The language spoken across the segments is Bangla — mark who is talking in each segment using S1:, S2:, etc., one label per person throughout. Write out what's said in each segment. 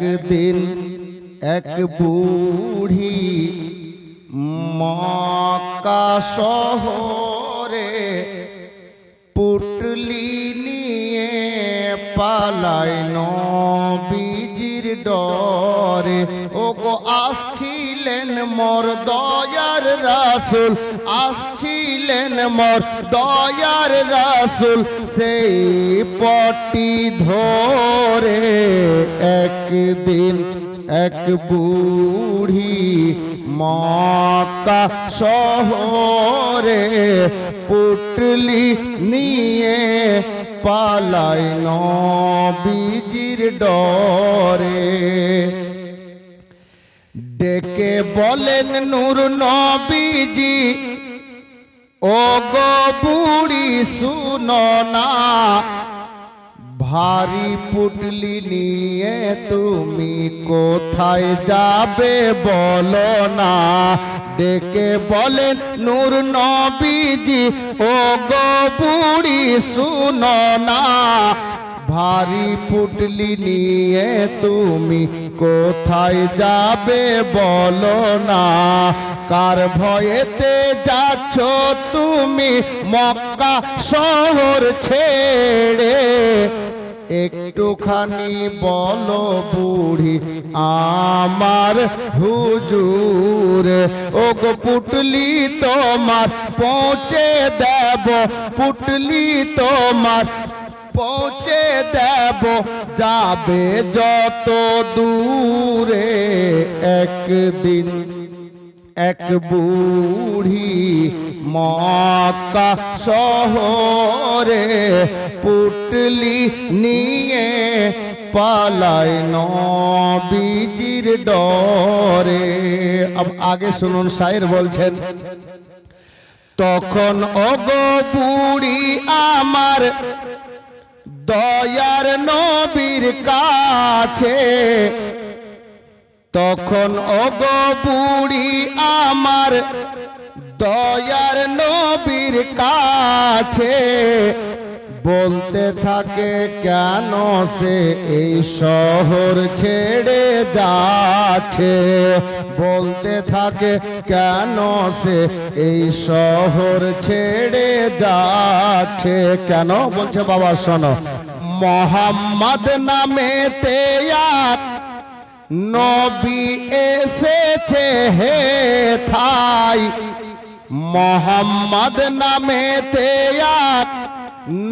S1: একদিন এক বুড়ি মক্কা শহরে পুটলি নিয়ে পালায় নবীজির ডরে। ওগো আসছিলেন মোর দয়ার রাসূল, আসছিলেন মোর দয়ার রাসূল, সেই পটি ধরে। একদিন এক বুড়ি মক্কা শহরে পুটলি নিয়ে পালায় নবীজির ডরে। ডেকে বলেন নূর নবীজি, ও গো বুড়ি শুনো না, ভারী পুটলি নিয়ে তুমি কোথায় যাবে বলো না। ডেকে বলেন নূর নবীজি, ও গো বুড়ি শুনো না, ভারী পুটলি নিয়ে তুমি কোথায় যাবে বলো না। কার ভয়েতে যাচ্ছ তুমি মক্কা শহর ছেড়ে, একটুখানি বলো বুড়ি আমার হুজুর। ও গো পুটলি তোমার পৌঁছে দেব, পুটলি তোমার পৌঁছে দেব, যাবে যত দূরে। একদিন এক বুড়ি মক্কা শহরে পুটলি নিয়ে পালায় নবীজির ডরে। अब आगे सुनुन, शायर বলছেন, তখন ওগো বুড়ি আমার দয়ার নবীর কাছে, তখন ওগো বুড়ি আমার দয়ার নবীর কাছে বলতে থাকে কেন সে এই শহর ছেড়ে যাচ্ছে। বলতে থাকে কেন সে এই শহর ছেড়ে যাচ্ছে। কেন বলছে বাবা শোনো, মোহাম্মদ নামে এক নবী এসেছে হে থাই। মোহাম্মদ নামে এক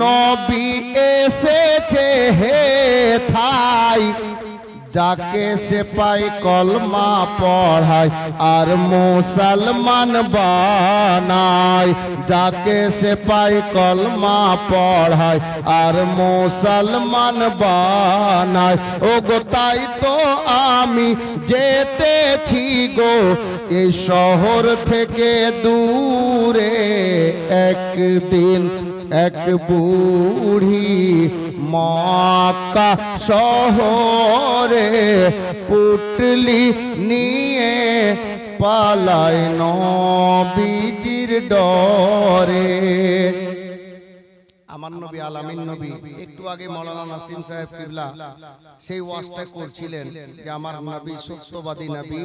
S1: নবী এসেছে হে থাই। যাকে সে পাই কলমা পড়ায় আর মুসলমান বানায়। যাকে সে পাই কলমা পড়ায় আর মুসলমান বানায়। ও গো তাই তো আমি যেতেছি গো এই শহর থেকে দূরে। একদিন এক বুড়ি মক্কা শহরে পুটলি নিয়ে পালায় নবীজির ডরে। আমার নবী আলামিন নবী, একটু আগে মাওলানা নাসিম সাহেব কিবলা সেই ওয়াজটা করছিলেন যে আমার নবী সত্যবাদী নবী।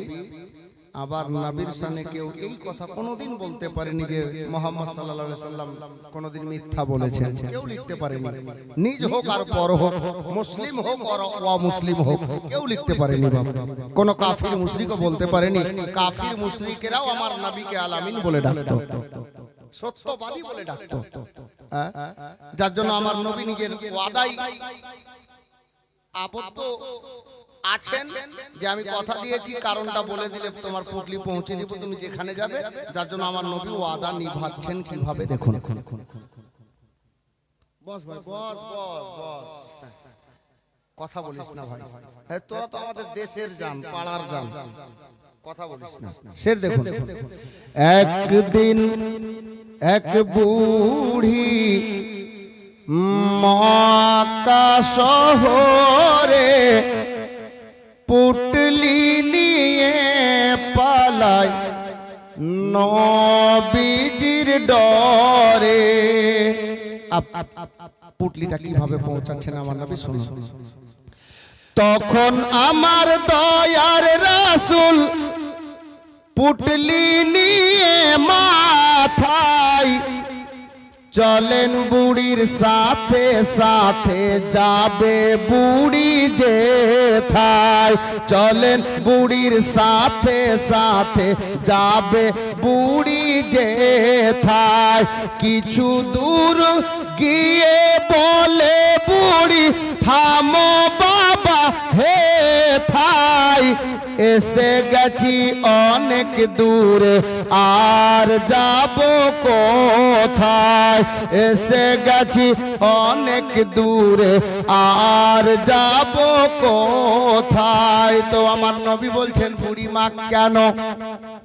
S1: আবার নবীর সামনে কেউ এই কথা কোনোদিন বলতে পারেনি যে মুহাম্মদ সাল্লাল্লাহু আলাইহি সাল্লাম কোনোদিন মিথ্যা বলেছেন, কেউ লিখতে পারেনি। নিজ হোক আর পর হোক, মুসলিম হোক আর অমুসলিম হোক, কেউ লিখতে পারেনি। বাবা কোন কাফির মুশরিকও বলতে পারেনি। কাফির মুশরিকেরাও আমার নবীকে আলামিন বলে ডাকতো, সত্যবাদী বলে ডাকতো। যার জন্য আমার নবী নিজের ওয়াদাই আবদ্ধ আছেন যে আমি কথা দিয়েছি, কারণটা বলে দিলে তোমার পুটলি পৌঁছে দিব, তুমি যেখানে যাবে। যার জন্য আমার নবী ওয়াদা নিভাচ্ছেন কিভাবে দেখুন। বস ভাই, বস বস বস, কথা বলিস না ভাই, তোরা তো আমাদের দেশের জান, পাড়ার জান, কথা বলিস না। শের দেখুন, একদিন এক বুড়ি মক্কা শহরে পুটলি নিয়ে পালায় নবীজির ডরে। পুটলিটা কিভাবে পৌঁছাচ্ছেন আমার নবী শুনুন। তখন আমার দয়ার রাসূল পুটলি নিয়ে মাথায় চলেন বুড়ির সাথে সাথে যাবে বুড়ি যেথায় চলেন বুড়ির সাথে সাথে যাবে বুড়ি যেথায় কিছু দূর গিয়ে বলে বুড়ি থামো বাবা হে থাই এসে গেছি অনেক দূরে আর যাব কোথায় এসে গেছি অনেক দূরে আর যাব কোথায় তো আমার নবী বলছেন বুড়ি মা কেন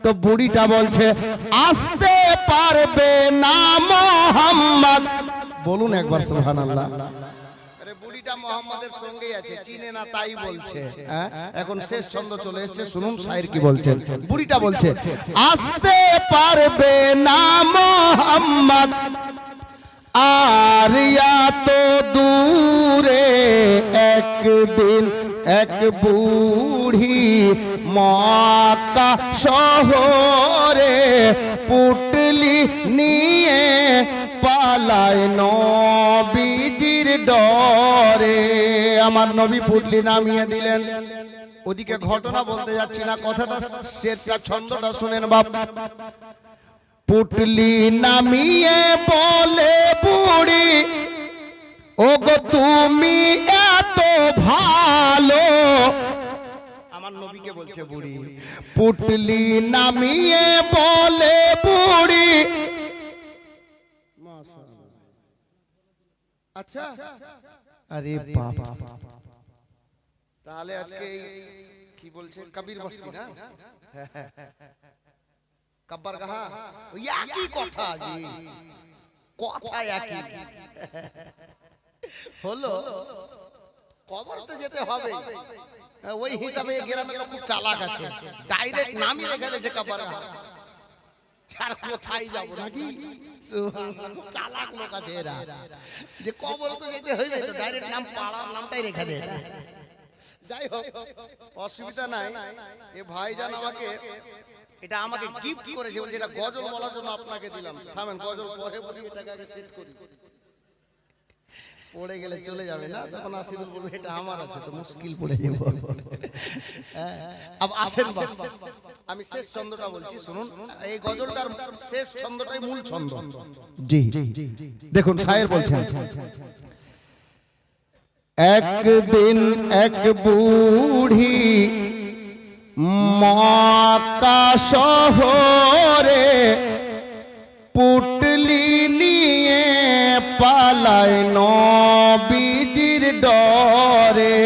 S1: তো বুড়িটা বলছে আসতে পারবে না মোহাম্মদ বলুন একবার সুবহানাল্লাহ বুড়িটা মোহাম্মদের সঙ্গেই আছে চিনে না তাই বলছে এখন শেষ ছন্দ চলে এসেছে শুনুন শায়ের কি বলছেন বুড়িটা বলছে আসতে পারবে না মোহাম্মদ আর এত দূরে একদিন এক বুড়ি মক্কা শহরে পুটলি নিয়ে পালায় নবীজির ডরে আমার নবী পুটলি নামিয়ে দিলেন ওদিকে ঘটনা বলতে যাচ্ছি না কথাটা শেরটা ছন্দটা শুনেন বাপ পুটলি নামিয়ে বলে বুড়ি ওগো তুমি এত ভালো আমার নবীকে বলছে বুড়ি পুটলি নামিয়ে বলে বুড়ি আচ্ছা আরে বাবা তাহলে আজকে কি বলছে কবির বস্তি না কব্বার গাহা ওই একই কথা জি কথা একই হলো কবর তো যেতে হবে ওই হিসাবে গ্রামের লোক খুব চালাক আছে ডাইরেক্ট নামই রেখে দিয়েছে কব্বার গাহা আর কোথায় যাব নাকি চালাক লোক আছে এরা যে কবর তো যেতে হইবে তো ডাইরেক্ট নাম পাড়ার নামটাই রেখে দেয় যাই হোক অসুবিধা নাই এ ভাইজান এটা আমাকে গিফট করেছে বলছে এটা গজল বলার জন্য আপনাকে দিলাম থামেন গজল পরে বলি এটাকে আগে সেট করি পড়ে গেলে চলে যাবে না তখন আসিদুল বলবে এটা আমার আছে তো মুশকিল পড়ে যাব अब আসেন বাবা আমি শেষ ছন্দটা বলছি শুনুন এই গজলটার শেষ ছন্দটাই মূল ছন্দ জি দেখুন শায়ের বলছেন একদিন এক বুড়ি মক্কা শহরে পুটলি নিয়ে পালায় নবীজির ডরে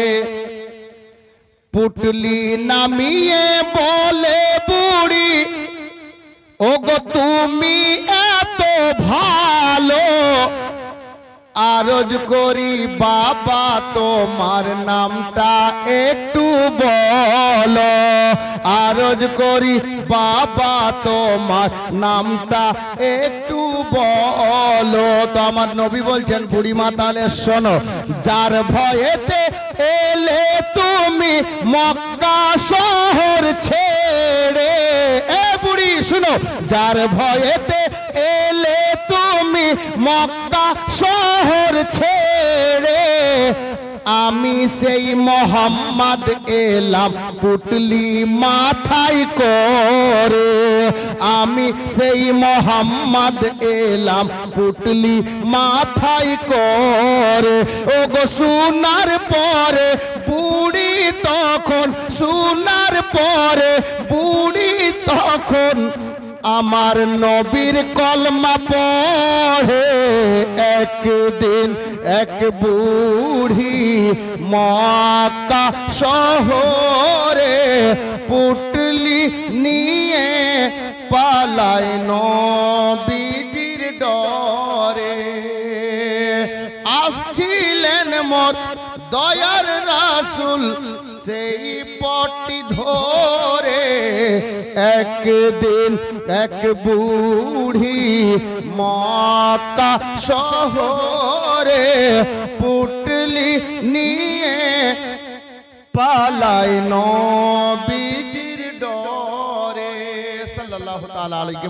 S1: পুটলি নামিয়ে বলে বুড়ি ওগো তুমি এত ভালো আরজ করি বাবা তোমার নামটা একটু বলো আরজ করি বাবা তোমার নামটা একটু বলো তো আমার নবী বলছেন বুড়ি মা তাহলে শোনো যার ভয়েতে এলে তুমি মক্কা শহর ছেড়ে এ বুড়ি শুনো যার ভয়েতে এলে তুমি মক্কা শহর ছেড়ে আমি সেই মোহাম্মদ এলাম পুটলি মাথায় করে আমি সেই মোহাম্মদ এলাম পুটলি মাথায় করে ওগো শোনার পরে বুড়ি তখন শোনার পরে বুড়ি তখন আমার নবীর কলমা পড়ে একদিন এক বুড়ি মক্কা শহরে পুটলি নিয়ে পালায় নবীজির ডরে আসছিলেন মোর দয়ার রাসূল সেই পটি ধরে একদিন এক বুড়ি মক্কা শহরে পুটলি নিয়ে পালায় নবীজির ডরে সাল্লাল্লাহু তাআলা আলাইহি